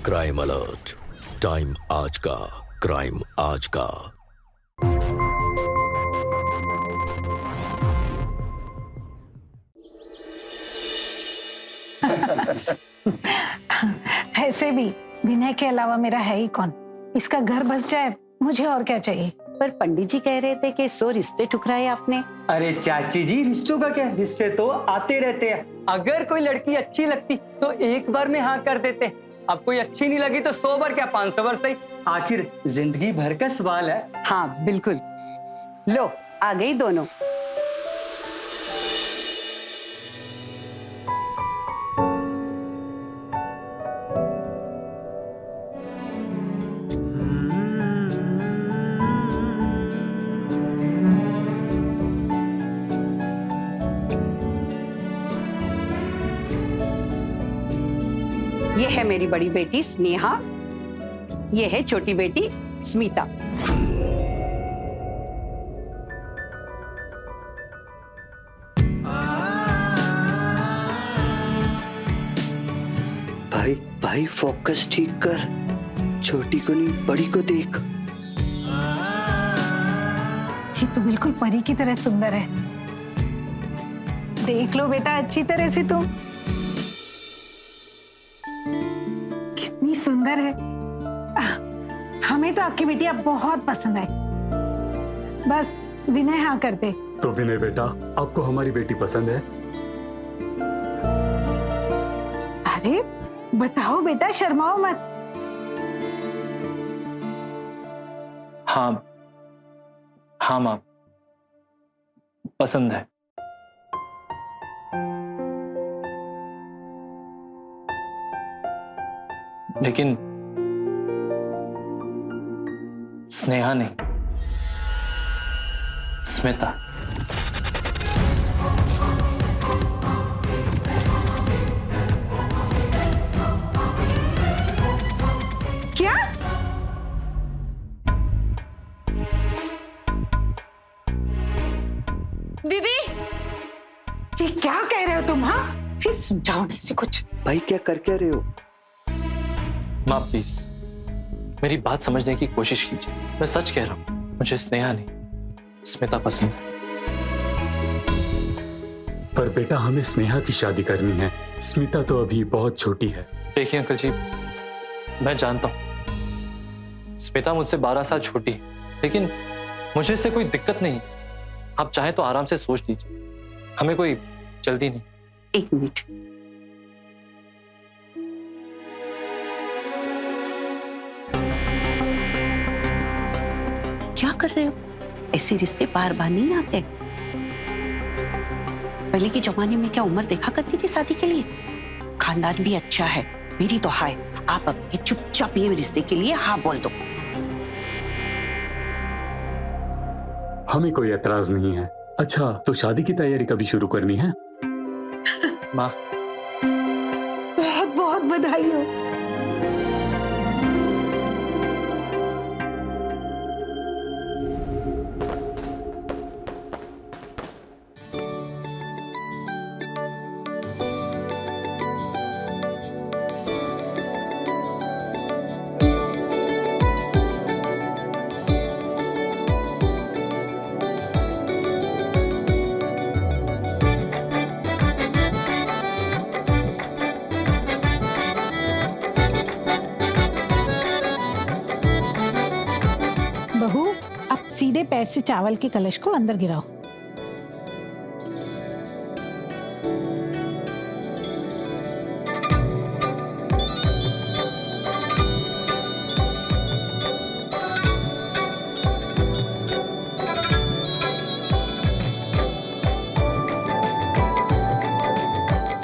Crime alert, time आज का, crime आज का। ऐसे भी विनय के अलावा मेरा है ही कौन। इसका घर बस जाए, मुझे और क्या चाहिए। पर पंडित जी कह रहे थे कि 100 रिश्ते ठुकराए आपने। अरे चाची जी, रिश्तों का क्या, रिश्ते तो आते रहते हैं। अगर कोई लड़की अच्छी लगती तो एक बार में हाँ कर देते। अब कोई अच्छी नहीं लगी तो 100 बार क्या 500 बार सही। आखिर जिंदगी भर का सवाल है। हाँ बिल्कुल। लो आ गई दोनों। ये है मेरी बड़ी बेटी स्नेहा, ये है छोटी बेटी स्मिता। भाई भाई फोकस ठीक कर, छोटी को नहीं बड़ी को देख। ये तो बिल्कुल परी की तरह सुंदर है। देख लो बेटा अच्छी तरह से तुम, कितनी सुंदर है। हमें तो आपकी बेटी अब बहुत पसंद आई। बस विनय हाँ कर दे। तो विनय बेटा, आपको हमारी बेटी पसंद है? अरे बताओ बेटा, शर्माओ मत। हाँ हाँ माँ, पसंद है। लेकिन स्नेहा नहीं, स्मिता। क्या? दीदी, ये क्या कह रहे हो तुम? हाँ फिर समझाओ नहीं से कुछ। भाई क्या कर क्या रहे हो? माँ प्लीज मेरी बात समझने की कोशिश कीजिए। मैं सच कह रहा हूं, मुझे स्नेहा नहीं स्मिता पसंद है। पर बेटा हमें स्नेहा की शादी करनी है, स्मिता तो अभी बहुत छोटी है। देखिए अंकल जी, मैं जानता हूं स्मिता मुझसे 12 साल छोटी है, लेकिन मुझे इससे कोई दिक्कत नहीं। आप चाहें तो आराम से सोच लीजिए, हमें कोई जल्दी नहीं। एक मिनट। क्या कर रहे हो? ऐसे रिश्ते बार बार नहीं आते। पहले के जमाने में क्या उम्र देखा करती थी शादी के लिए? खानदान भी अच्छा है, मेरी तो हाय। आप अब ये चुपचाप ये रिश्ते के लिए हाँ बोल दो। हमें कोई एतराज नहीं है। अच्छा तो शादी की तैयारी कभी शुरू करनी है? माँ बहुत बहुत बधाई हो। बहू, अब सीधे पैर से चावल के कलश को अंदर गिराओ।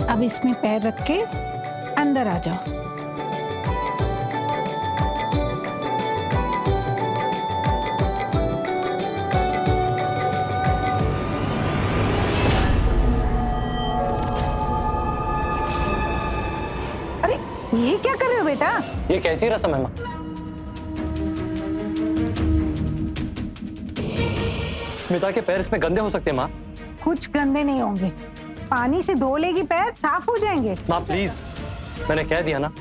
अब इसमें पैर रख के अंदर आ जाओ। अरे ये क्या कर रहे हो बेटा? ये कैसी रस्म है माँ? स्मिता के पैर इसमें गंदे हो सकते हैं माँ। कुछ गंदे नहीं होंगे, पानी से धो लेगी पैर, साफ हो जाएंगे। माँ प्लीज, मैंने कह दिया ना,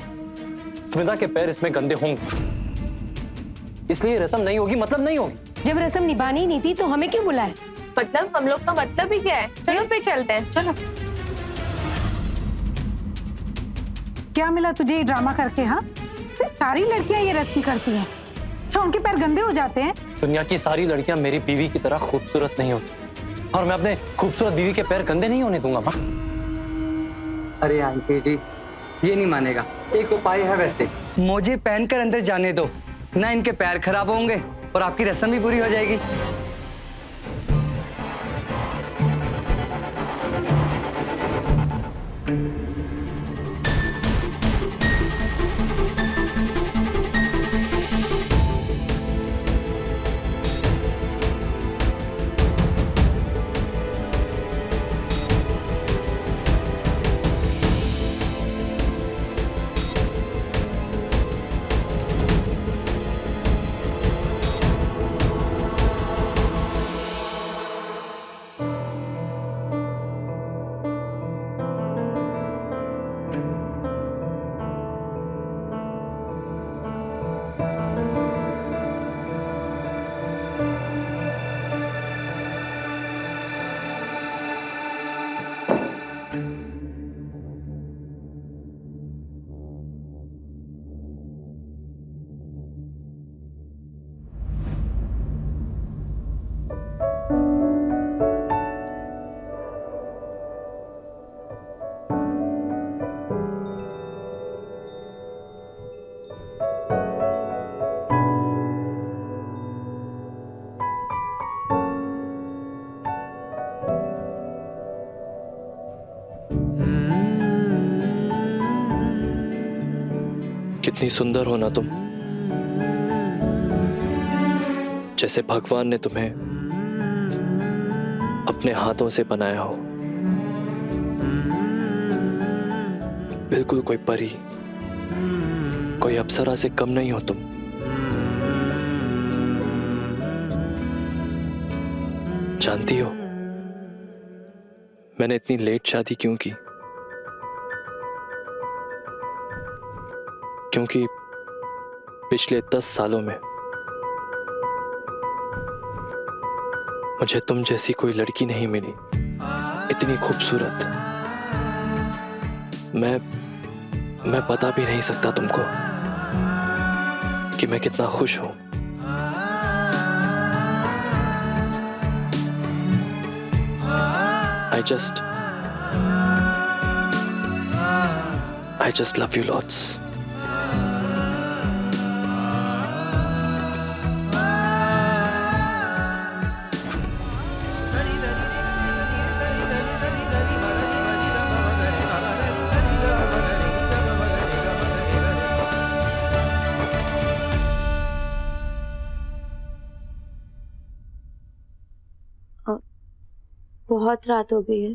स्मिता के पैर इसमें गंदे होंगे, इसलिए रस्म नहीं होगी मतलब नहीं होगी। जब रस्म निभानी ही नहीं थी तो हमें क्यों बुलाया? मतलब हम लोग का मतलब ही क्या है? चलो पे चलते हैं। चलो। क्या मिला तुझे ये ड्रामा करके? हाँ, फिर सारी लड़कियां ये रस्म करती हैं, क्या उनके पैर गंदे हो जाते हैं? दुनिया की सारी लड़कियां मेरी बीवी की तरह खूबसूरत नहीं होती, और मैं अपने खूबसूरत बीवी के पैर गंदे नहीं होने दूंगा। माँ, अरे आंटी जी, ये नहीं मानेगा। एक उपाय है वैसे, मोजे पहनकर अंदर जाने दो, ना इनके पैर खराब होंगे और आपकी रस्म भी पूरी हो जाएगी। कितनी सुंदर हो ना तुम, जैसे भगवान ने तुम्हें अपने हाथों से बनाया हो। बिल्कुल कोई परी, कोई अप्सरा से कम नहीं हो तुम। जानती हो मैंने इतनी लेट शादी क्यों की? क्योंकि पिछले 10 सालों में मुझे तुम जैसी कोई लड़की नहीं मिली, इतनी खूबसूरत। मैं बता भी नहीं सकता तुमको कि मैं कितना खुश हूं। I just love you lots. बहुत रात हो गई है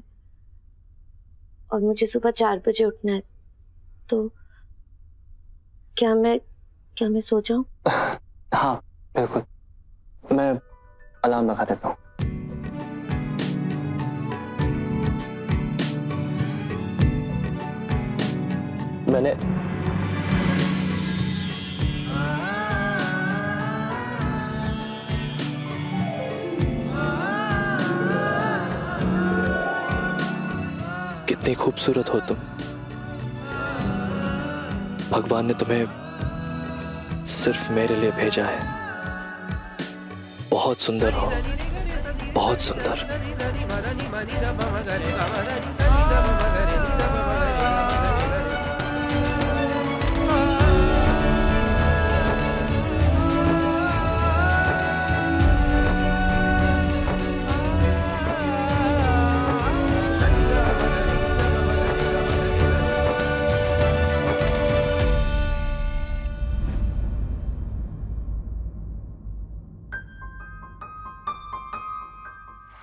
और मुझे सुबह 4 बजे उठना है, तो क्या मैं सो जाऊं? हाँ बिल्कुल, मैं अलार्म लगा देता हूँ। मैंने कितनी खूबसूरत हो तुम। भगवान ने तुम्हें सिर्फ मेरे लिए भेजा है। बहुत सुंदर हो, बहुत सुंदर।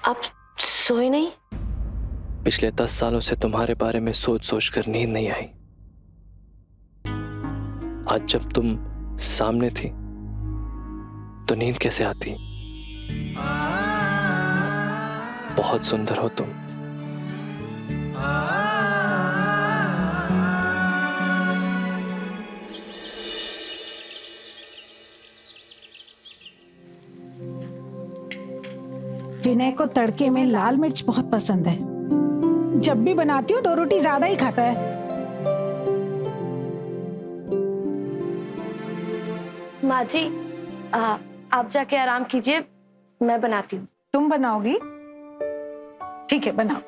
आप सोए नहीं? पिछले 10 सालों से तुम्हारे बारे में सोच सोच कर नींद नहीं आई। आज जब तुम सामने थी तो नींद कैसे आती? बहुत सुंदर हो तुम। विनय को तड़के में लाल मिर्च बहुत पसंद है। जब भी बनाती हूँ 2 रोटी ज्यादा ही खाता है। माँ जी, आप जाके आराम कीजिए, मैं बनाती हूँ। तुम बनाओगी? ठीक है, बनाओ।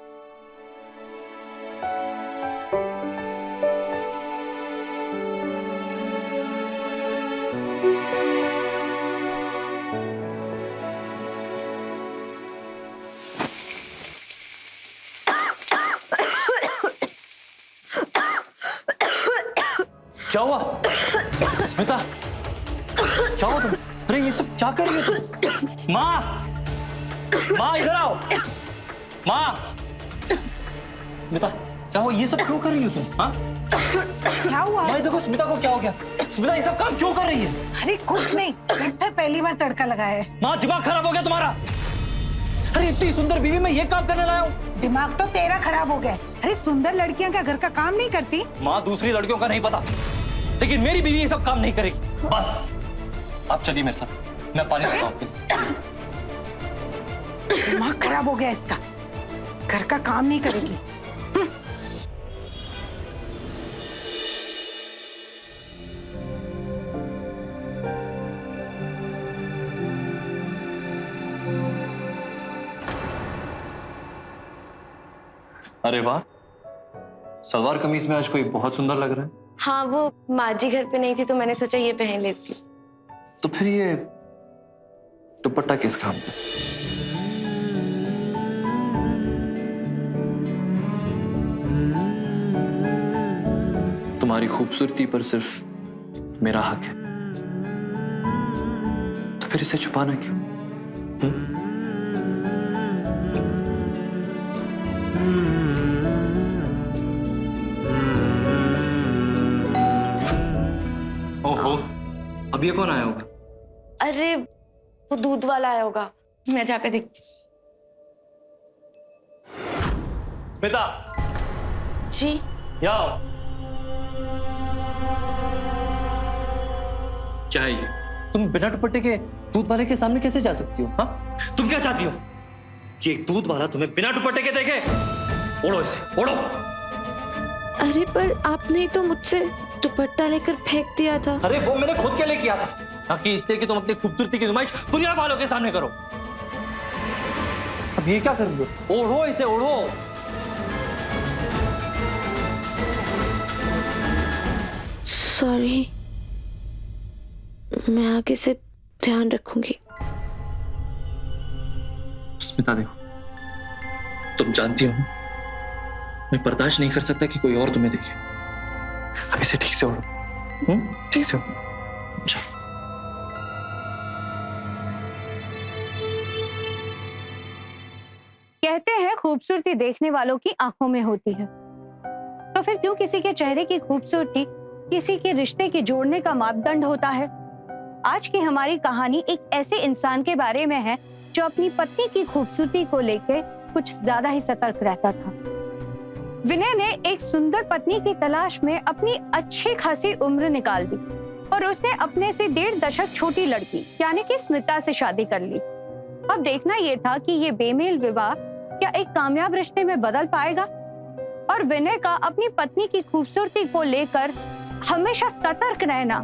क्या हुआ स्मिता? क्या हुआ तुम? अरे ये सब क्या कर रही हो तुम? माँ, माँ इधर आओ। माँ, स्मिता क्या हुआ? ये सब क्यों कर रही हो तुम? हाँ, क्या हुआ? भाई देखो स्मिता को क्या हो गया? स्मिता ये सब काम क्यों कर रही है? अरे कुछ नहीं, लगता है पहली बार तड़का लगाया है। माँ दिमाग खराब हो गया तुम्हारा? अरे इतनी सुंदर बीवी मैं ये काम करने लाया हूँ? दिमाग तो तेरा खराब हो गया। अरे सुंदर लड़कियां क्या घर का काम नहीं करती? माँ दूसरी लड़कियों का नहीं पता, लेकिन मेरी बीवी ये सब काम नहीं करेगी। बस आप चलिए मेरे साथ, मैं पानी लाता हूँ। दिमाग खराब हो गया इसका, घर का काम नहीं करेगी। अरे वाह, सलवार कमीज में आज कोई बहुत सुंदर लग रहा है। हाँ, वो माँ जी घर पे नहीं थी तो मैंने सोचा ये पहन लेती हूँ। तो फिर ये दुपट्टा किस काम का? तुम्हारी खूबसूरती पर सिर्फ मेरा हक है, तो फिर इसे छुपाना क्यों? ओहो, अब ये कौन आया होगा? अरे वो दूध वाला आया होगा, मैं जाकर देखती हूँ। स्मिता जी यहाँ आओ। क्या है ये? तुम बिना दुपट्टे के दूध वाले के सामने कैसे जा सकती हो? हाँ, तुम क्या चाहती हो कि एक दूध वाला तुम्हें बिना दुपट्टे के देखे? ओढ़ो इसे, ओढ़ो। अरे पर आपने तो मुझसे दुपट्टा लेकर फेंक दिया था। अरे वो मैंने खुद के लिए किया था, ताकि इसलिए कि तुम अपनी खूबसूरती की नुमाइश दुनिया वालों के सामने करो। अब ये क्या कर रही हो? ओढ़ो इसे, ओढ़ो। सॉरी, मैं आगे से ध्यान रखूंगी। स्मिता देखो, तुम जानती हो मैं बर्दाश्त नहीं कर सकता कि कोई और तुम्हें देखे। अब इसे ठीक से ओढ़ो, ठीक से ओढ़ो। कहते हैं खूबसूरती देखने वालों की आंखों में होती है, तो फिर क्यों किसी के चेहरे की खूबसूरती किसी के रिश्ते के जोड़ने का मापदंड होता है? आज की हमारी कहानी एक ऐसे इंसान के बारे में है जो अपनी पत्नी की खूबसूरती को लेकर कुछ ज्यादा ही सतर्क रहता था। विनय ने एक सुंदर पत्नी की तलाश में अपनी अच्छी खासी उम्र निकाल दी और उसने अपने से 1.5 दशक छोटी लड़की यानी कि स्मिता से शादी कर ली। अब देखना यह था कि ये बेमेल विवाह क्या एक कामयाब रिश्ते में बदल पाएगा, और विनय का अपनी पत्नी की खूबसूरती को लेकर हमेशा सतर्क रहना,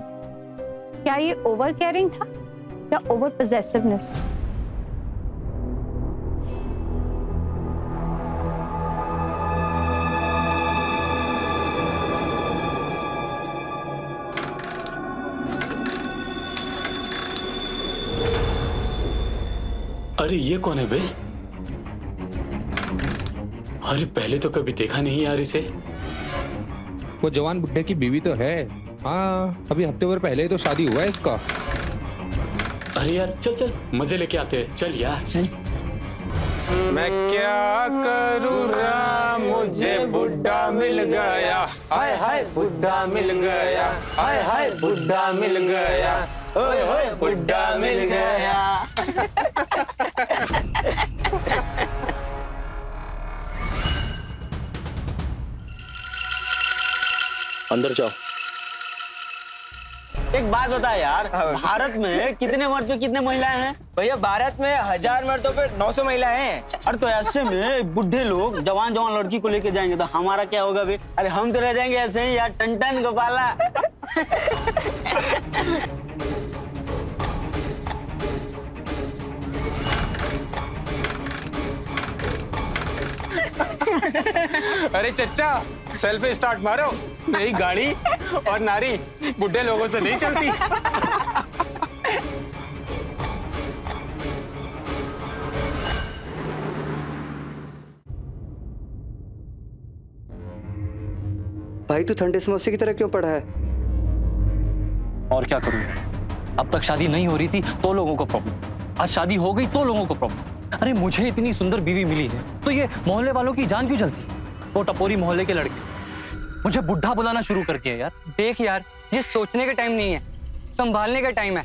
क्या ये ओवर केयरिंग था या ओवर पोजेसिवनेस? अरे ये कौन है बे? अरे पहले तो कभी देखा नहीं यार इसे। वो जवान बुड्ढे की बीवी तो है। हाँ, अभी हफ्ते भर पहले ही तो शादी हुआ है इसका। अरे यार चल चल मजे लेके आते हैं, चल यार चल। मैं क्या करूँ राम, मुझे बुड्ढा मिल गया, हाय हाय बुड्ढा मिल गया, हाय हाय बुड्ढा मिल गया, ओए ओए बुड्ढा मिल गया। अंदर जाओ। एक बात बता यार, भारत में कितने मर्द पे कितने महिलाएं हैं? भैया भारत में 1000 मर्दों पे 900 महिलाएं हैं। अरे तो ऐसे में बुढ़े लोग जवान जवान लड़की को लेके जाएंगे तो हमारा क्या होगा बे? अरे हम तो रह जाएंगे ऐसे ही यार, टन टन गोपाला। अरे चच्चा सेल्फी स्टार्ट मारो, यही गाड़ी और नारी बुढ़े लोगों से नहीं चलती। भाई तू ठंडे समोसे की तरह क्यों पड़ा है? और क्या करूँ? अब तक शादी नहीं हो रही थी तो लोगों को प्रॉब्लम, आज शादी हो गई तो लोगों को प्रॉब्लम। अरे मुझे इतनी सुंदर बीवी मिली है तो ये मोहल्ले वालों की जान क्यों जलती? वो टपोरी मोहल्ले के लड़के मुझे बुढ़ा बुलाना शुरू कर दिया यार। देख यार, ये सोचने का टाइम नहीं है, संभालने का टाइम है।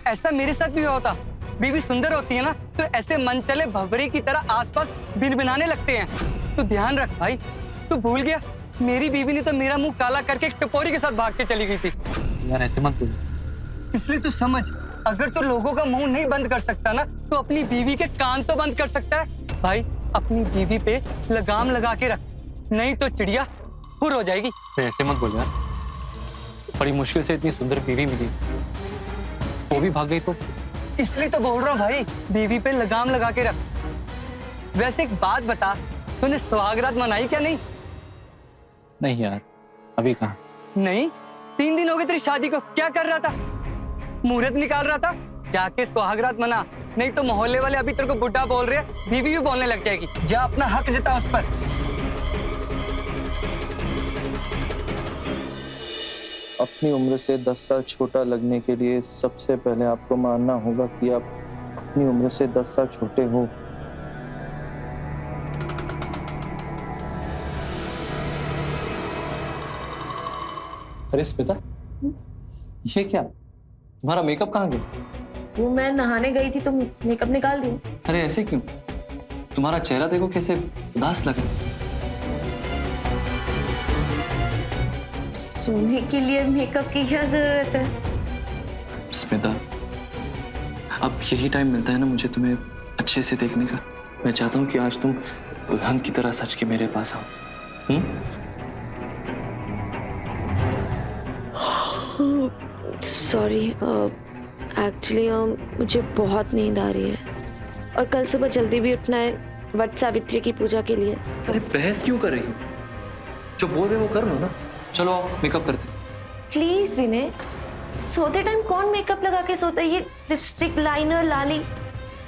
ऐसा मेरे साथ भी होता। बीवी सुंदर होती है ना तो ऐसे मन चले भंवरे की तरह आसपास भिनभिनाने लगते हैं। तू ध्यान रख भाई, तू भूल गया मेरी बीवी ने तो मेरा मुंह काला करके एक टपोरी के साथ भाग के चली गई थी। यार ऐसे मत बोल। इसलिए तू समझ, अगर तू लोगों का मुंह नहीं बंद कर सकता ना तो अपनी बीवी के कान तो बंद कर सकता है। भाई अपनी बीवी पे लगाम लगा के रख, नहीं तो चिड़िया फुर हो जाएगी। ऐसे मत बोल यार, बड़ी मुश्किल से इतनी सुंदर बीवी मिली, वो भी भाग गई तो? इसलिए तो बोल रहा हूँ भाई, बीवी पे लगाम लगा के रख। वैसे एक बात बता, तूने सुहागरात मनाई क्या? नहीं यार, अभी कहाँ। नहीं? 3 दिन हो गए तेरी शादी को, क्या कर रहा था? मुहूर्त निकाल रहा था? जाके सुहागरात मना, नहीं तो मोहल्ले वाले अभी तेरे को बुढ़ा बोल रहे हैं, बीवी भी बोलने लग जाएगी। जा अपना हक जता उस पर। अपनी उम्र से 10 साल छोटा लगने के लिए सबसे पहले आपको मानना होगा कि आप अपनी उम्र से 10 साल छोटे हो। अरे स्मिता, ये क्या? तुम्हारा मेकअप कहाँ गया? वो मैं नहाने गई थी तो मेकअप निकाल दी। अरे ऐसे क्यों? तुम्हारा चेहरा देखो कैसे उदास लग रहा है। सोने के लिए मेकअप की क्या जरूरत है? स्मिता, अब यही टाइम मिलता है ना मुझे तुम्हें अच्छे से देखने का। मैं चाहता हूँ कि आज तुम दुल्हन की तरह सच के मेरे पास आओ। सॉरी, एक्चुअली मुझे बहुत नींद आ रही है और कल सुबह जल्दी भी उठना है वट सावित्री की पूजा के लिए। अरे बहस क्यों कर रही हो? जो बोल रहे वो कर लो ना। चलो आओ मेकअप करते। प्लीज विनय, सोते टाइम कौन मेकअप लगा के सोता है? ये लिपस्टिक, लाइनर, लाली,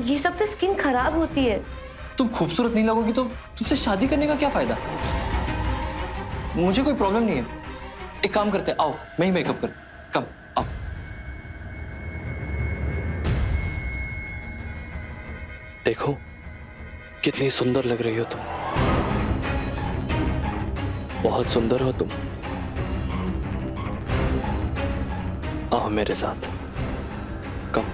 ये सब से स्किन खराब होती है। तुम खूबसूरत नहीं लगोगी तो तुमसे शादी करने का क्या फायदा? मुझे कोई प्रॉब्लम नहीं है, एक काम करते हैं, आओ मैं ही मेकअप करते। कम आओ। देखो कितनी सुंदर लग रही हो तुम, बहुत सुंदर हो तुम। आओ मेरे साथ, कम।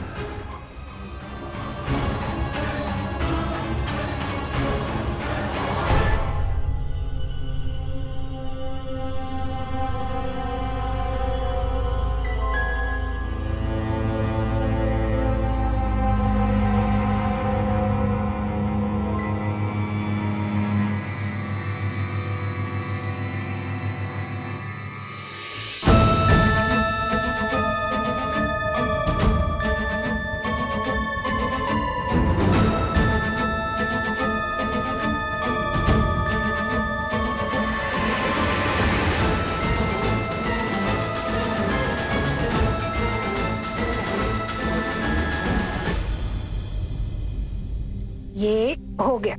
ये हो गया।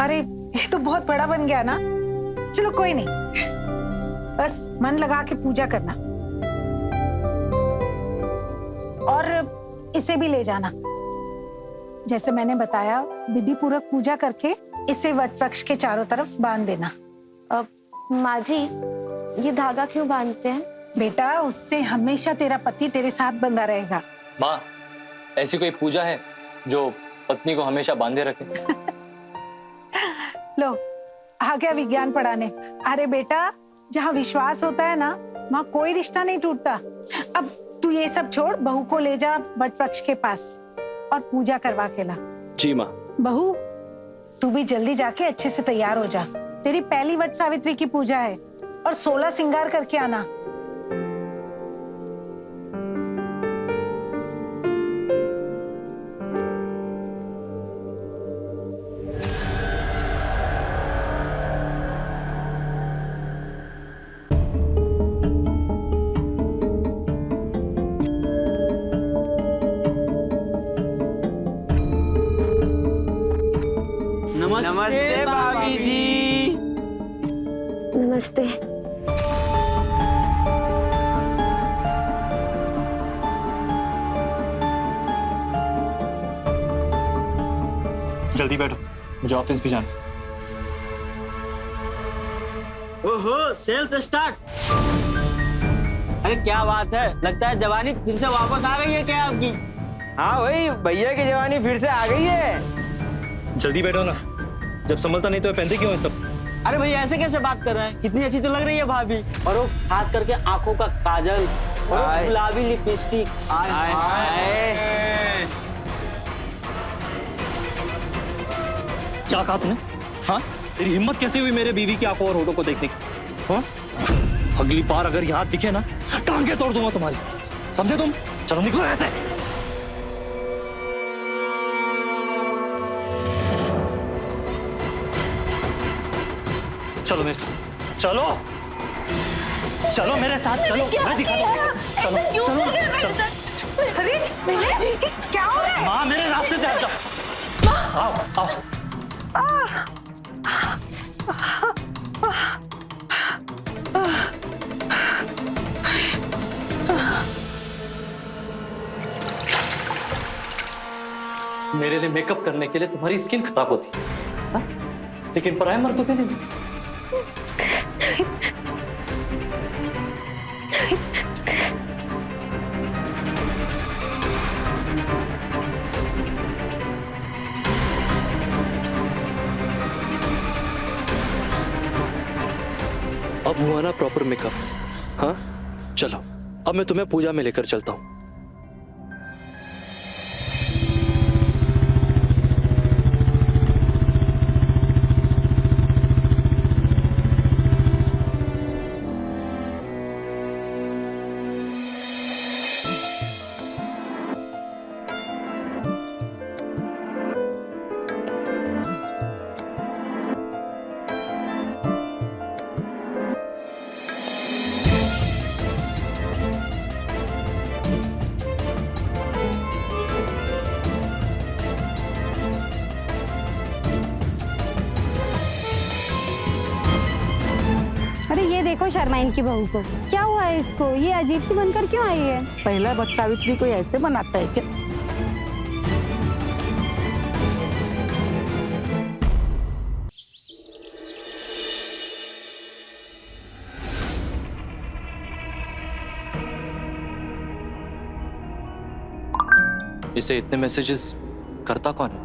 अरे ये तो बहुत बड़ा बन गया ना। चलो कोई नहीं, बस मन लगा के पूजा करना और इसे भी ले जाना। जैसे मैंने बताया, विधि पूर्वक पूजा करके इसे वट वृक्ष के चारों तरफ बांध देना। माँ जी, ये धागा क्यों बांधते हैं? बेटा, उससे हमेशा तेरा पति तेरे साथ बंधा रहेगा। माँ, ऐसी कोई पूजा है जो पत्नी को हमेशा बांधे रखे? लो आ गया विज्ञान पढ़ाने। अरे बेटा, जहाँ विश्वास होता है ना वहाँ कोई रिश्ता नहीं टूटता। अब तू ये सब छोड़, बहू को ले जा वट वृक्ष के पास और पूजा करवा के ला। जी माँ। बहू, तू भी जल्दी जाके अच्छे से तैयार हो जा। तेरी पहली वट सावित्री की पूजा है और 16 श्रृंगार करके आना। नमस्ते भाभी जी। नमस्ते। जल्दी बैठो, मुझे ऑफिस भी जाना। ओहो, सेल्फ स्टार्ट। अरे क्या बात है, लगता है जवानी फिर से वापस आ गई है क्या आपकी? हाँ भाई, भैया की जवानी फिर से आ गई है। जल्दी बैठो ना, जब संभलता नहीं तो पहनते क्यों है सब? अरे भैया ऐसे कैसे बात कर रहे हैं? कितनी अच्छी तो लग रही है भाभी, और वो खास करके आंखों का काजल और वो गुलाबी लिपस्टिक। आय हाय। क्या कहा तूने? हाँ, तेरी हिम्मत कैसे हुई मेरे बीवी की आंखों और होठों को देखने की? हाँ? अगली बार अगर यहाँ दिखे ना, टांगे तोड़ दूंगा तुम्हारी, समझे तुम? चलो निकलो ऐसे। चलो मेरे साथ, चलो चलो मेरे साथ, चलो मैं दिखा दूंगा। चलो चलो चलो। अरे क्या हो रहा है? माँ मेरे रास्ते से हट जाओ। आओ आओ। मेरे लिए मेकअप करने के लिए तुम्हारी स्किन खराब होती है, हाँ? लेकिन पराये मर्दों पे नहीं। अब हुआ ना प्रॉपर मेकअप? हाँ चलो, अब मैं तुम्हें पूजा में लेकर चलता हूँ। देखो शर्माइन की बहू को, क्या हुआ है इसको? ये अजीब सी बनकर क्यों आई है? पहला वट सावित्री कोई ऐसे बनाता है क्या? इसे इतने मैसेजेस करता कौन है?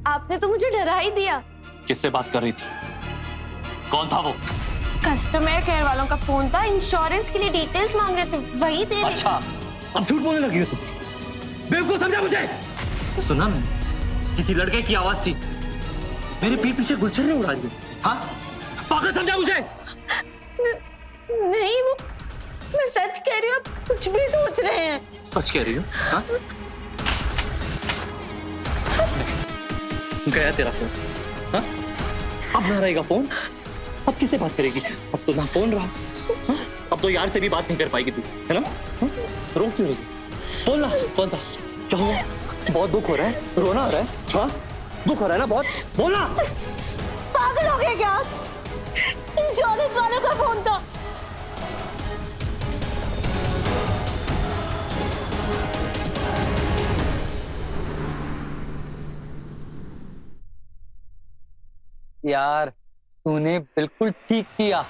आपने तो मुझे डरा ही दिया। किससे बात कर रही थी? कौन था वो? कस्टमर केयर वालों का फोन था, इंश्योरेंस के लिए डिटेल्स मांग रहे थे, वही दे रहे। अच्छा, अब झूठ बोलने लगी हो तुम? बेवकूफ समझा मुझे? सुना मैंने, किसी लड़के की आवाज थी, मेरे पीठ पीछे गुलछर्रे उड़ा दी। हाँ, पागल समझा मुझे? नहीं, वो मैं सच कह रही हूँ, आप कुछ भी सोच रहे हैं। सच कह रही हो? हाँ? गया तेरा फोन? हाँ? अब ना रहेगा फोन? अब किससे बात करेगी? अब तो ना फोन रहा। हाँ? अब तो यार से भी बात नहीं कर पाएगी तू, है ना? हाँ? रो क्यों रही? बोलना, कौन था? क्या हुआ? बहुत दुख हो रहा है? रोना आ रहा है? हाँ? दुख हो रहा है ना बहुत? बोलना। पागल हो गए क्या आप? इंश्योरेंस वालों का फोन था। यार तूने बिल्कुल ठीक किया।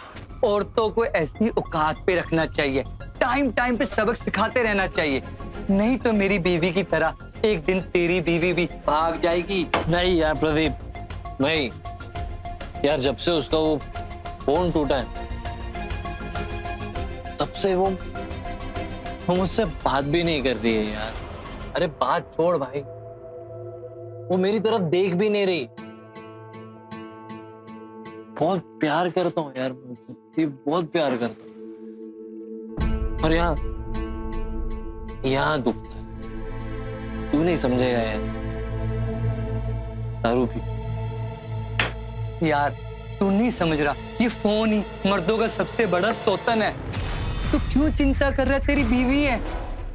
औरतों को ऐसी औकात पे रखना चाहिए, टाइम टाइम पे सबक सिखाते रहना चाहिए, नहीं तो मेरी बीवी की तरह एक दिन तेरी बीवी भी भाग जाएगी। नहीं यार प्रदीप, नहीं यार, जब से उसका वो फोन टूटा है तब से वो मुझसे बात भी नहीं कर रही है यार। अरे बात छोड़ भाई, वो मेरी तरफ देख भी नहीं रही। बहुत प्यार करता हूँ यार मैं उससे, बहुत प्यार करता हूँ। और यहाँ दुखता है, तू नहीं समझेगा यार। दारू पी। यार तू नहीं समझ रहा, ये फोन ही मर्दों का सबसे बड़ा सौतन है। तू क्यों चिंता कर रहा है? तेरी बीवी है,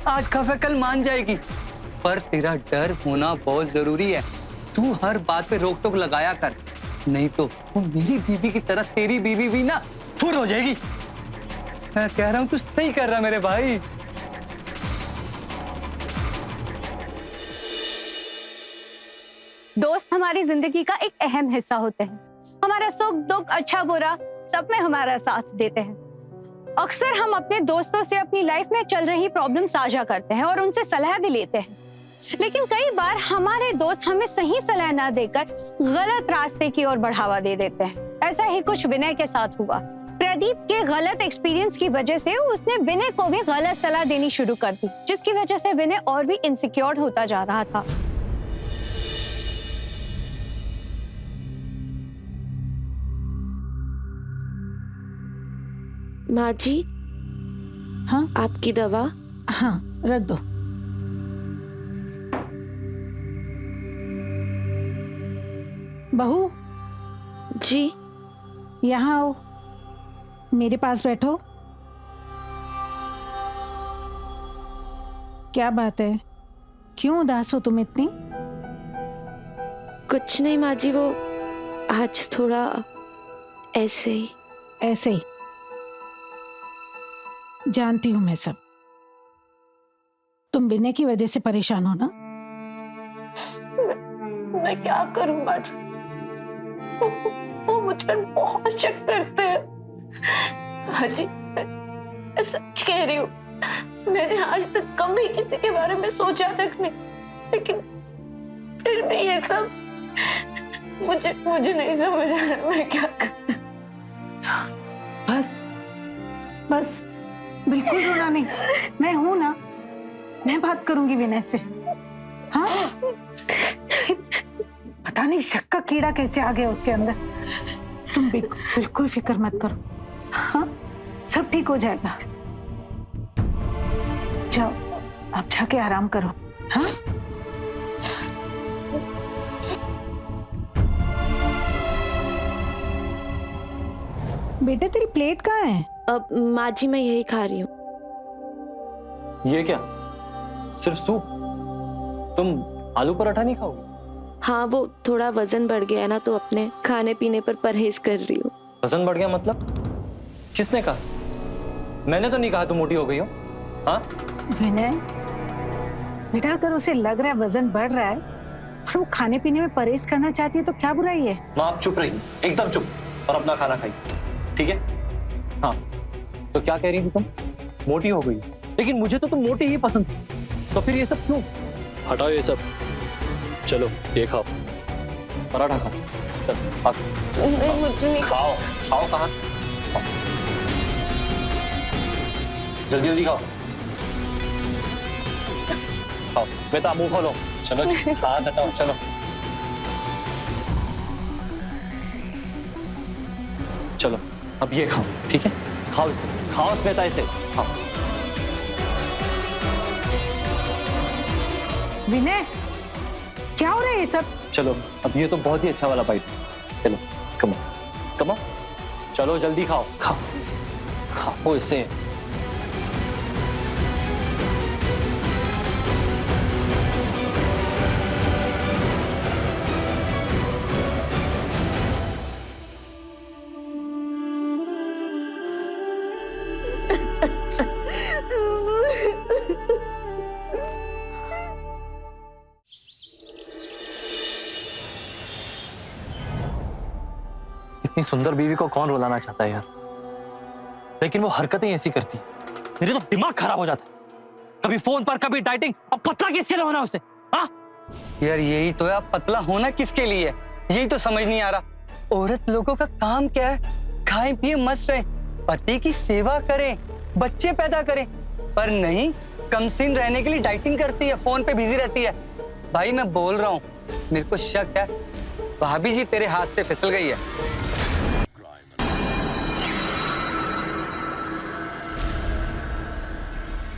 आज खफा कल मान जाएगी। पर तेरा डर होना बहुत जरूरी है। तू हर बात पे रोक टोक लगाया कर, नहीं तो वो मेरी बीवी की तरह तेरी बीवी भी ना फुर हो जाएगी। मैं कह रहा हूँ तू सही कर रहा मेरे भाई। दोस्त हमारी जिंदगी का एक अहम हिस्सा होते हैं। हमारा सुख दुख अच्छा बुरा सब में हमारा साथ देते हैं। अक्सर हम अपने दोस्तों से अपनी लाइफ में चल रही प्रॉब्लम साझा करते हैं और उनसे सलाह भी लेते हैं, लेकिन कई बार हमारे दोस्त हमें सही सलाह ना देकर गलत रास्ते की ओर बढ़ावा दे देते हैं। ऐसा ही कुछ विनय के साथ हुआ। प्रदीप के गलत एक्सपीरियंस की वजह से उसने विनय को भी गलत सलाह देनी शुरू कर दी, जिसकी वजह से विनय और भी इनसिक्योर होता जा रहा था। माँ जी, हाँ आपकी दवा। हाँ रख दो। बहू जी यहाँ आओ, मेरे पास बैठो। क्या बात है, क्यों उदास हो तुम इतनी? कुछ नहीं माँ जी, वो आज थोड़ा ऐसे ही। ऐसे ही? जानती हूं मैं सब। तुम विनय की वजह से परेशान हो ना? मैं क्या करूं माँ जी, वो मुझ पर बहुत शक करते हैं। माँ जी मैं सच कह रही हूँ, मैंने आज तक कभी किसी के बारे में सोचा तक नहीं, लेकिन फिर भी ये सब मुझे नहीं समझ आ रहा मैं क्या करूं। बस बिल्कुल रोना नहीं, मैं हूं ना, मैं बात करूंगी विनय से। हाँ पता नहीं शक का कीड़ा कैसे आ गया उसके अंदर। तुम बिल्कुल फिक्र मत करो, हाँ सब ठीक हो जाएगा। जाओ अब जाके आराम करो। हाँ बेटा तेरी प्लेट कहाँ है? अब माँ जी मैं यही खा रही हूँ। ये क्या, सिर्फ सूप? तुम आलू पराठा नहीं खाओगे? हाँ वो थोड़ा वजन बढ़ गया है ना, तो अपने खाने पीने पर परहेज कर रही हूँ। वजन बढ़ गया मतलब? किसने कहा? मैंने तो नहीं कहा तुम मोटी हो गई हो। हाँ विनय बेटा, अगर उसे लग रहा है वजन बढ़ रहा है और वो खाने पीने में परहेज करना चाहती है तो क्या बुराई है? माँ आप चुप रही, एकदम चुप, और अपना खाना खाई, ठीक है? हाँ तो क्या कह रही थी तुम? मोटी हो गई, लेकिन मुझे तो तुम मोटी ही पसंद थी, तो फिर ये सब क्यों? हटाओ ये सब, चलो ये खाओ, पराठा खाओ। चल नहीं मुझे नहीं। खाओ खाओ, कहाँ? जल्दी जल्दी खाओ, खाओ। बेटा मुंह खोलो, चलो हाथ हटाओ, चलो। चलो अब ये खाओ, ठीक है? खाओ इसे, खाओ श्वेता इसे, खाओ। विनय क्या हो रहा है ये सब? चलो अब ये तो बहुत ही अच्छा वाला बाइट है, चलो कमो कमो, चलो जल्दी खाओ, खाओ खाओ इसे। इतनी सुंदर बीवी को कौन रुलाना चाहता है यार, लेकिन वो हरकतें ऐसी करती है, मेरे तो दिमाग खराब हो जाता है। कभी फोन पर, कभी डाइटिंग। अब पतला किसके लिए होना उसे? हाँ यार यही तो है, अब पतला होना किसके लिए है, यही तो समझ नहीं आ रहा। औरत लोगों का काम क्या है? खाएं पिए मस्त रहे, पति की सेवा करें, बच्चे पैदा करें, पर नहीं, कमसीन रहने के लिए डाइटिंग करती है, फोन पे बिजी रहती है। भाई मैं बोल रहा हूँ, मेरे को शक है भाभी जी तेरे हाथ से फिसल गई है।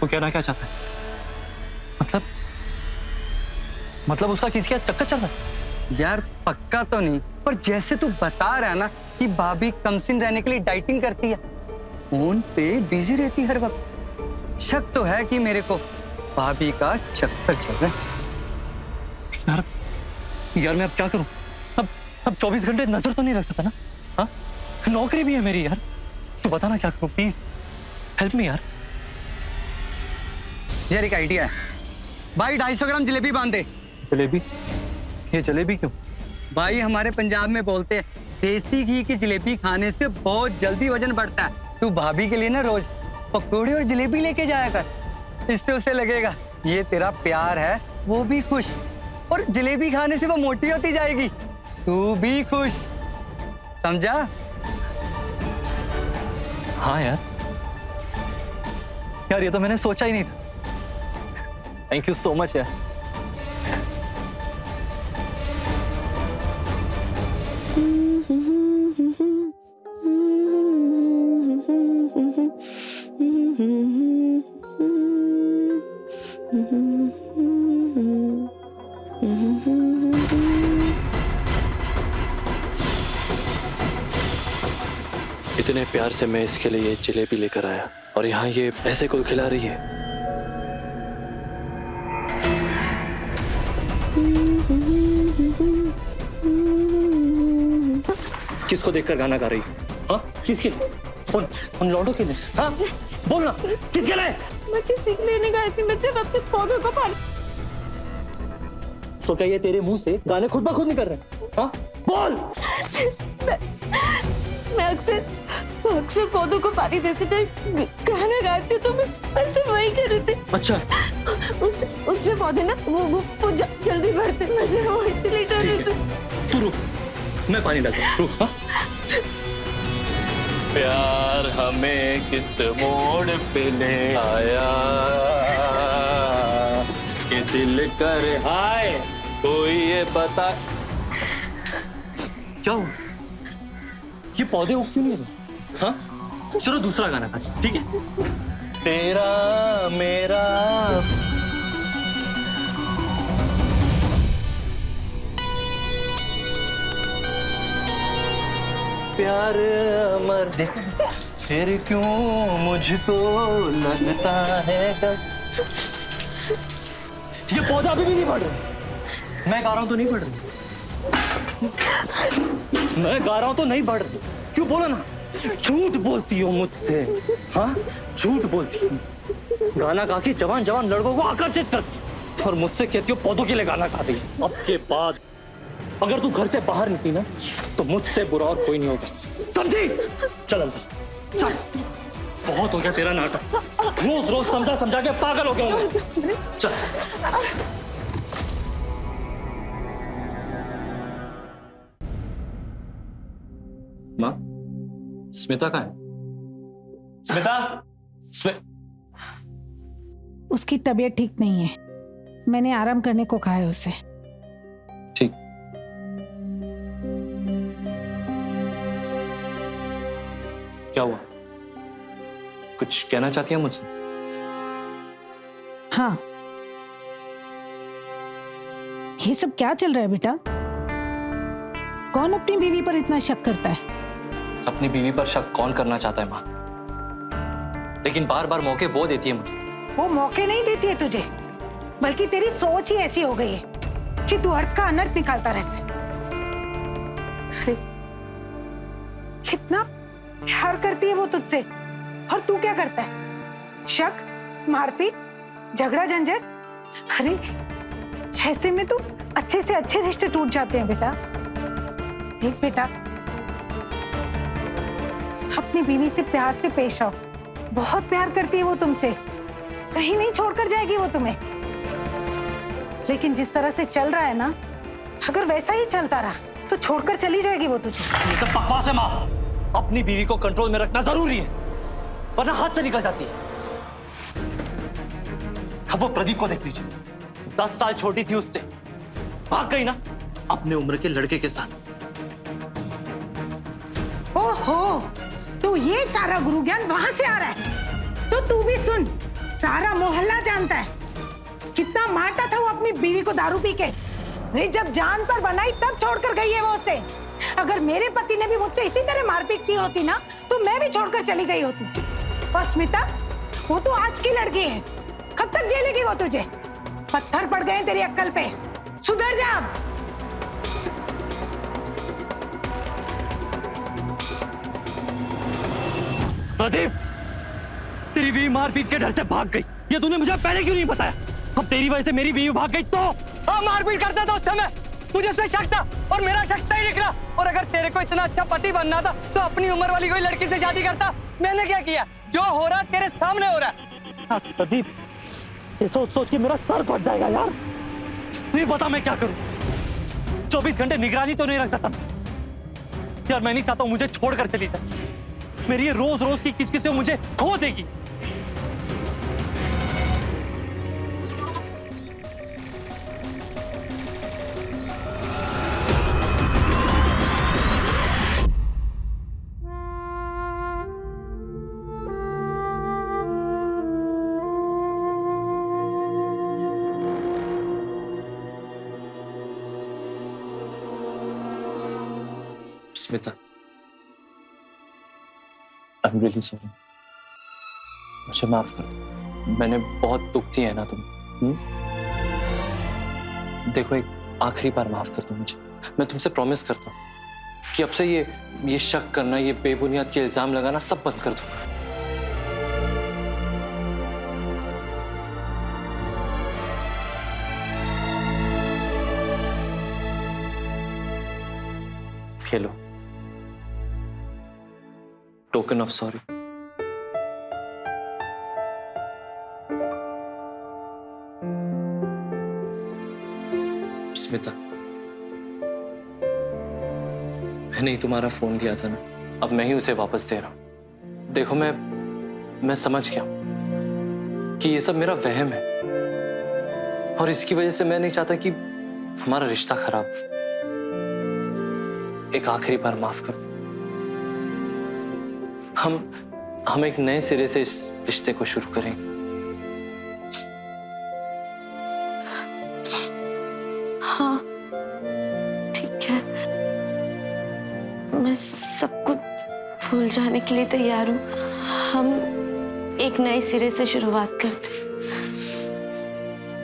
वो कहना क्या चाहता है? मतलब उसका किसी का चक्कर चल रहा है? यार पक्का तो नहीं, पर जैसे तू बता रहा है ना कि भाभी कमसीन रहने के लिए डाइटिंग करती है, फोन पे बिजी रहती है हर वक्त, शक तो है कि मेरे को भाभी का चक्कर चल रहा है। यार मैं अब क्या करूं? अब 24 घंटे नजर तो नहीं रख सकता ना। हाँ, नौकरी भी है मेरी यार। तू बता ना क्या करूं, प्लीज हेल्प मी यार। यार एक आइडिया है भाई, 250 ग्राम जलेबी बांध दे। जलेबी? ये जलेबी क्यों? भाई हमारे पंजाब में बोलते हैं देसी घी की जलेबी खाने से बहुत जल्दी वजन बढ़ता है। तू भाभी के लिए ना रोज पकौड़े और जलेबी लेके जाया कर, इससे उसे लगेगा ये तेरा प्यार है, वो भी खुश, और जलेबी खाने से वो मोटी होती जाएगी, तू भी खुश, समझा? हाँ यार ये तो मैंने सोचा ही नहीं था। थैंक यू सो मच यार। इतने प्यार से मैं इसके लिए जलेबी लेकर आया और यहाँ ये ऐसे को खिला रही है। किसको देखकर गाना गा रही है? हाँ किसके लिए? उन लौंडों के लिए? हाँ बोलना, किसके लिए? मैं किसी के लिए नहीं गाई थी, मैं सिर्फ अपने पौधों को पानी। तो क्या ये तेरे मुंह से गाने खुद ब खुद नहीं कर रहे? हाँ बोल। मैं अक्सर पौधों को पानी देती थी, गाना गाती तो मैं सिर्फ वही कर रही थी। अच्छा उससे पौधे ना वो जल्दी बढ़ते, मैं सिर्फ वो इसीलिए कर रही थी। तू रुक, मैं पानी डालता हूँ, रुक। हाँ? प्यार हमें किस मोड़ पे ले आया कि दिल कर हाय कोई ये बता। क्या हुआ? ये पौधे उग क्यों नहीं रहे? हाँ चलो दूसरा गाना गा, ठीक है? तेरा मेरा प्यार अमर, फिर क्यों मुझको लगता है ये पौधा अभी भी नहीं बढ़ रहा। मैं गा रहा हूं तो नहीं बढ़ रही, मैं गा रहा हूं तो नहीं बढ़ रही। क्यों? बोलो ना, झूठ बोलती हो मुझसे। हाँ झूठ बोलती हो, गाना गा के जवान जवान लड़कों को आकर्षित करती और मुझसे कहती हो पौधों के लिए गाना गा रही। अब के बाद अगर तू घर से बाहर निकली ना तो मुझसे बुरा और कोई नहीं होगा, समझी? चल अंदर चल, बहुत हो गया तेरा नाटक, रोज रोज समझा समझा के पागल हो गया मैं। चल माँ, स्मिता कहाँ है? स्मिता, उसकी तबीयत ठीक नहीं है, मैंने आराम करने को कहा है उसे। ठीक। क्या हुआ? कुछ कहना चाहती है मुझसे? हाँ, ये सब क्या चल रहा है बेटा? कौन अपनी बीवी पर इतना शक करता है? अपनी बीवी पर शक कौन करना चाहता है माँ, लेकिन बार बार मौके वो देती है मुझे। वो मौके नहीं देती है तुझे, बल्कि तेरी सोच ही ऐसी हो गई है कि तू अर्थ का अनर्थ निकालता रहता है। अरे कितना प्यार करती है वो तुझसे, और तू क्या करता है? शक, मारपीट, झगड़ा झंझट। अरे ऐसे में तो अच्छे से अच्छे रिश्ते टूट जाते हैं बेटा। देख बेटा, अपनी बीवी से प्यार से पेश आओ। बहुत प्यार करती है वो तुमसे, कहीं नहीं छोड़कर जाएगी वो तुम्हें। लेकिन जिस तरह से चल रहा है ना, अगर वैसा ही चलता रहा तो छोड़कर चली जाएगी वो तुझे। ये सब बकवास है माँ। अपनी बीवी को कंट्रोल में रखना जरूरी है, वरना हाथ से निकल जाती है। अब वो प्रदीप को देख लीजिए, 10 साल छोटी थी उससे, भाग गई ना अपने उम्र के लड़के के साथ। ओहो, तो ये सारा गुरु ज्ञान वहां से आ रहा है। तो तू भी सुन, सारा मोहल्ला जानता है कितना मारता था वो अपनी बीवी को दारू पी के। अरे जब जान पर बनाई तब छोड़कर गई है वो उसे। अगर मेरे पति ने भी मुझसे इसी तरह मारपीट की होती ना, तो मैं भी छोड़कर चली गई होती। और स्मिता, वो तो आज की लड़की है, कब तक झेलेगी वो तुझे? पत्थर पड़ गए तेरी अक्ल पे, सुधर जा अब। प्रदीप, तेरी बीवी मारपीट के डर से भाग गई, ये तूने मुझे पहले क्यों नहीं बताया? अब तेरी वजह से मेरी बीवी भाग गई तो? हाँ, मारपीट करता था उस समय, मुझे उसमें शक था और मेरा शक सही निकला। और अगर तेरे को इतना अच्छा पति बनना था तो अपनी उम्र वाली कोई लड़की से शादी करता। मैंने क्या किया? जो हो रहा तेरे सामने हो रहा है। प्रदीप, ये सोच सोच के मेरा सर फट जाएगा यार। नहीं पता मैं क्या करूं। 24 घंटे निगरानी तो नहीं रख सकता यार। मैं नहीं चाहता हूं मुझे छोड़कर चली जाए। मेरी ये रोज रोज की किचकिच मुझे खो देगी। Smita, I am really sorry. मुझे माफ कर दो, मैंने बहुत दुख दिया है ना तुम्हें। देखो, एक आखिरी बार माफ कर दो मुझे। मैं तुमसे प्रॉमिस करता हूँ कि अब से ये शक करना, ये बेबुनियाद के इल्जाम लगाना सब बंद कर दूंगा। ये लो, टोकन ऑफ सॉरी। स्मिता, मैंने ही तुम्हारा फोन लिया था ना, अब मैं ही उसे वापस दे रहा हूं। देखो, मैं समझ गया कि ये सब मेरा वहम है और इसकी वजह से मैं नहीं चाहता कि हमारा रिश्ता खराब हो। एक आखिरी बार माफ कर दो। हम एक नए सिरे से इस रिश्ते को शुरू करेंगे। हाँ, ठीक है, मैं सब कुछ भूल जाने के लिए तैयार हूँ। हम एक नए सिरे से शुरुआत करते हैं।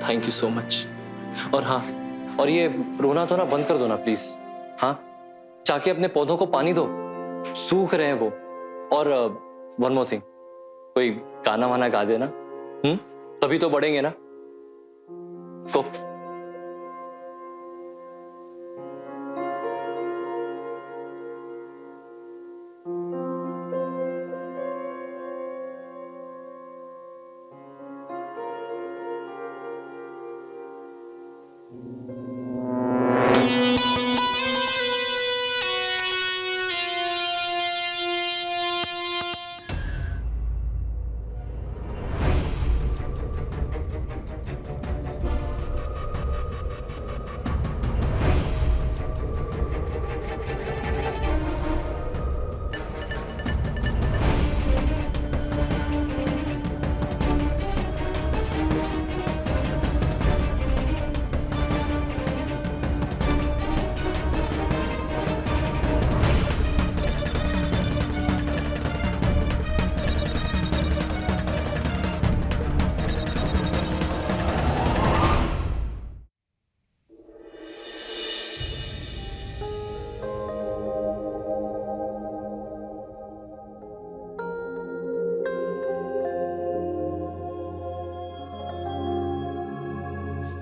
Thank you so much. और हाँ, और ये रोना तो ना बंद कर दो ना प्लीज। हाँ, जाके अपने पौधों को पानी दो, सूख रहे हैं वो। और वन मोर थिंग, कोई गाना वाना गा देना, तभी तो बढ़ेंगे ना। को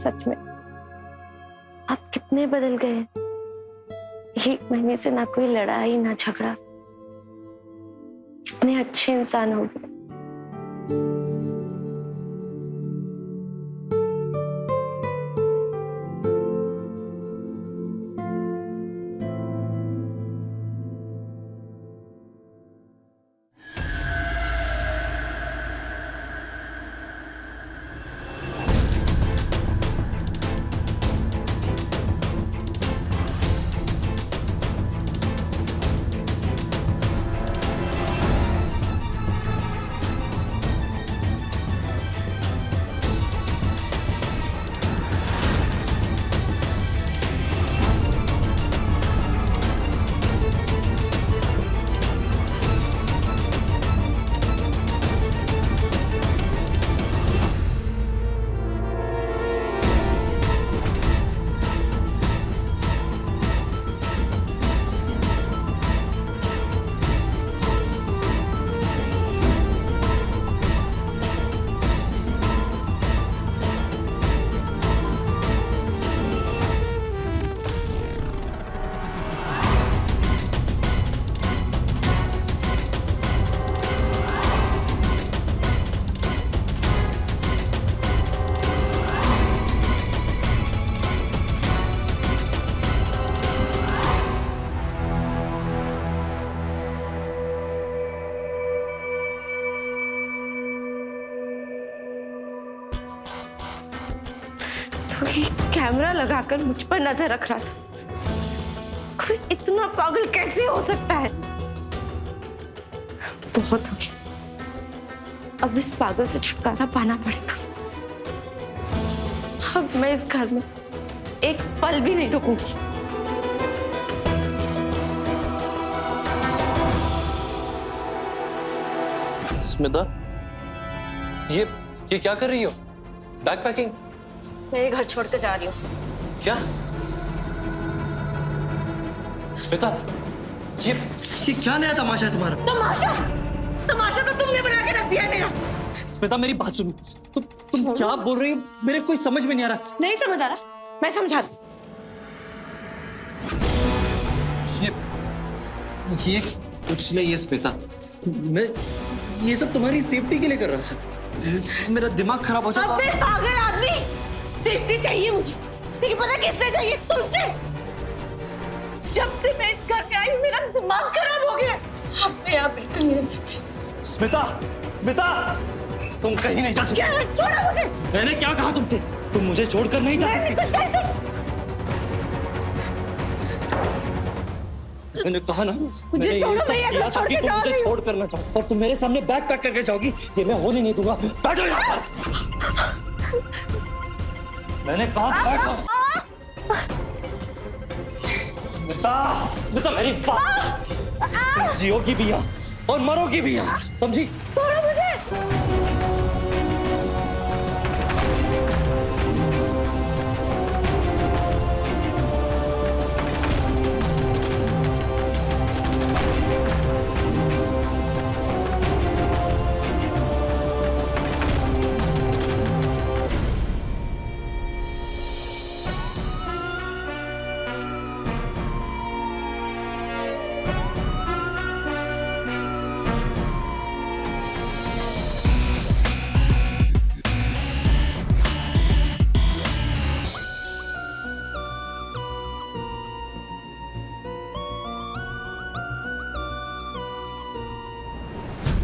सच में आप कितने बदल गए। 1 महीने से ना कोई लड़ाई ना झगड़ा, कितने अच्छे इंसान हो गए। तो ये कैमरा लगाकर मुझ पर नजर रख रहा था। कोई इतना पागल कैसे हो सकता है? बहुत हो गया, अब इस पागल से छुटकारा पाना पड़ेगा। अब मैं इस घर में एक पल भी नहीं रुकूंगी। स्मिता, ये क्या कर रही हो? Bag packing? मैं ये घर छोड़ कर जा रही हूँ। क्या? स्मिता, ये क्या नया तमाशा है तुम्हारा? तमाशा तो तुमने बना के रख दिया है मेरा। स्मिता मेरी बात सुनो, तुम क्या बोल रही हो? मेरे कोई समझ में नहीं आ रहा। नहीं समझ आ रहा, मैं समझा दूं। ये कुछ नहीं है स्मिता, मैं ये सब तुम्हारी सेफ्टी के लिए कर रहा था। मेरा दिमाग खराब हो जाता। अबे पागल आदमी, सेफ्टी चाहिए मुझे, लेकिन पता किससे चाहिए? तुमसे। जब से मैं इस घर में आई हूँ मेरा दिमाग खराब हो गया। अब मैं यहाँ बिल्कुल नहीं रह सकती। स्मिता, स्मिता, तुम कहीं नहीं जा सकती। क्या? छोड़ो मुझे। मैंने क्या कहा तुमसे? तुम मुझे छोड़कर नहीं जा सकती। मैंने कहा ना, मुझे छोड़ो, मैं यहाँ छोड़ के जा रही हूँ। छोड़ करना चाहूँ और तुम मेरे सामने बैग पैक करके जाओगी, ये मैं होने नहीं दूंगा। बैठो यहाँ पर। मैंने कहा बैठो। स्मिता, स्मिता मेरी बात, तुम जियोगी भी यहाँ और मरोगी भी यहाँ, समझी? छोड़ो मुझे।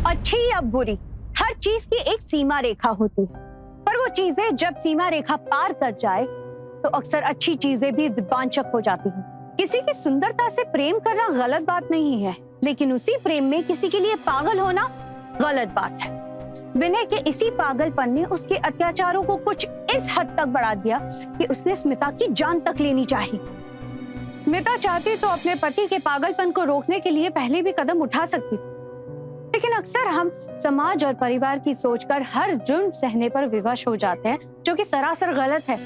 अच्छी या बुरी, हर चीज की एक सीमा रेखा होती है, पर वो चीजें जब सीमा रेखा पार कर जाए तो अक्सर अच्छी चीजें भी विध्वंसक हो जाती हैं। किसी की सुंदरता से प्रेम करना गलत बात नहीं है, लेकिन उसी प्रेम में किसी के लिए पागल होना गलत बात है। विनय के इसी पागलपन ने उसके अत्याचारों को कुछ इस हद तक बढ़ा दिया कि उसने स्मिता की जान तक लेनी चाहिए। स्मिता चाहती तो अपने पति के पागलपन को रोकने के लिए पहले भी कदम उठा सकती थी, लेकिन अक्सर हम समाज और परिवार की सोचकर हर जुर्म सहने पर विवश हो जाते हैं, जो कि सरासर गलत है।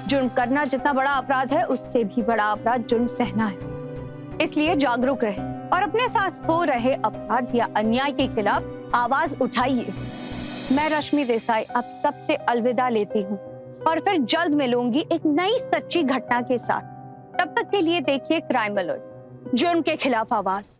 जुर्म करना जितना बड़ा अपराध है, उससे भी बड़ा अपराध जुर्म सहना है। इसलिए जागरूक रहे और अपने साथ हो रहे अपराध या अन्याय के खिलाफ आवाज उठाइए। मैं रश्मि देसाई अब सबसे अलविदा लेती हूँ और फिर जल्द मिलूंगी एक नई सच्ची घटना के साथ। तब तक के लिए देखिए क्राइम अलर्ट, जुर्म के खिलाफ आवाज।